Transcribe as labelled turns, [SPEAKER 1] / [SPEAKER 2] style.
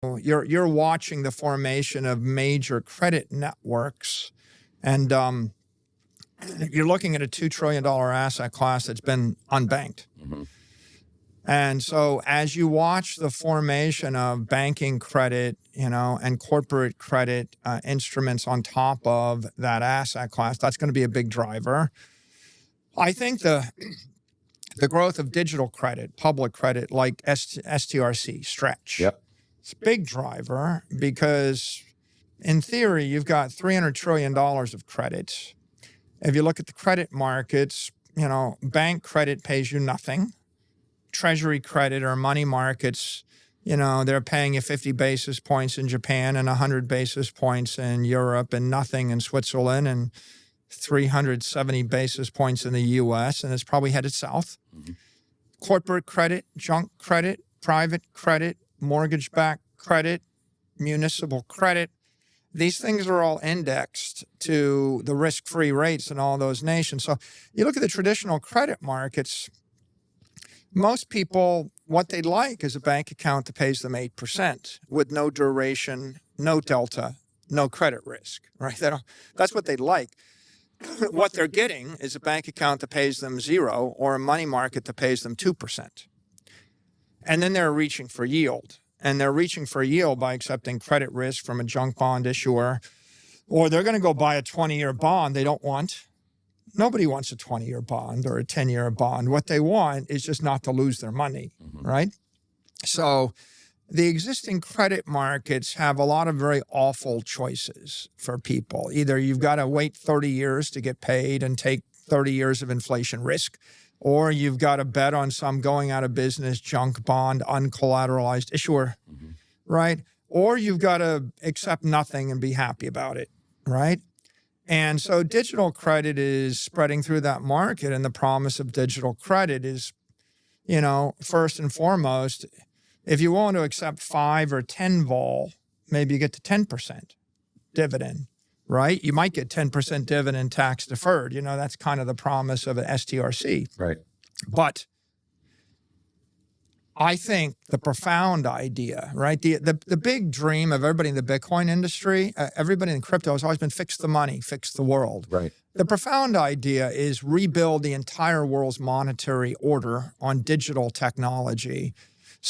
[SPEAKER 1] You're watching the formation of major credit networks, and you're looking at a $2 trillion asset class that's been unbanked.
[SPEAKER 2] Mm-hmm.
[SPEAKER 1] And so as you watch the formation of banking credit, and corporate credit instruments on top of that asset class, that's going to be a big driver. I think the growth of digital credit, public credit, like STRC, Stretch,
[SPEAKER 2] Yep.
[SPEAKER 1] it's a big driver because in theory, you've got $300 trillion of credit. If you look at the credit markets, bank credit pays you nothing. Treasury credit or money markets, they're paying you 50 basis points in Japan and 100 basis points in Europe and nothing in Switzerland and 370 basis points in the US, and it's probably headed south.
[SPEAKER 2] Mm-hmm.
[SPEAKER 1] Corporate credit, junk credit, private credit, mortgage-backed credit, municipal credit. These things are all indexed to the risk-free rates in all those nations. So you look at the traditional credit markets, most people, what they'd like is a bank account that pays them 8% with no duration, no delta, no credit risk, right? That's what they'd like. What they're getting is a bank account that pays them 0 or a money market that pays them 2%. And then they're reaching for yield. And they're reaching for yield by accepting credit risk from a junk bond issuer, or they're going to go buy a 20-year bond they don't want. Nobody wants a 20-year bond or a 10-year bond. What they want is just not to lose their money, right? So the existing credit markets have a lot of very awful choices for people. Either you've got to wait 30 years to get paid and take 30 years of inflation risk, or you've got to bet on some going out of business junk bond, uncollateralized issuer, right? Or you've got to accept nothing and be happy about it, right? And so digital credit is spreading through that market, and the promise of digital credit is, first and foremost, if you want to accept 5 or 10 vol, maybe you get to 10% dividend, right? You might get 10% dividend tax deferred. That's kind of the promise of an STRC.
[SPEAKER 2] Right.
[SPEAKER 1] But I think the profound idea, right? The big dream of everybody in the Bitcoin industry, everybody in crypto has always been fix the money, fix the world.
[SPEAKER 2] Right.
[SPEAKER 1] The profound idea is rebuild the entire world's monetary order on digital technology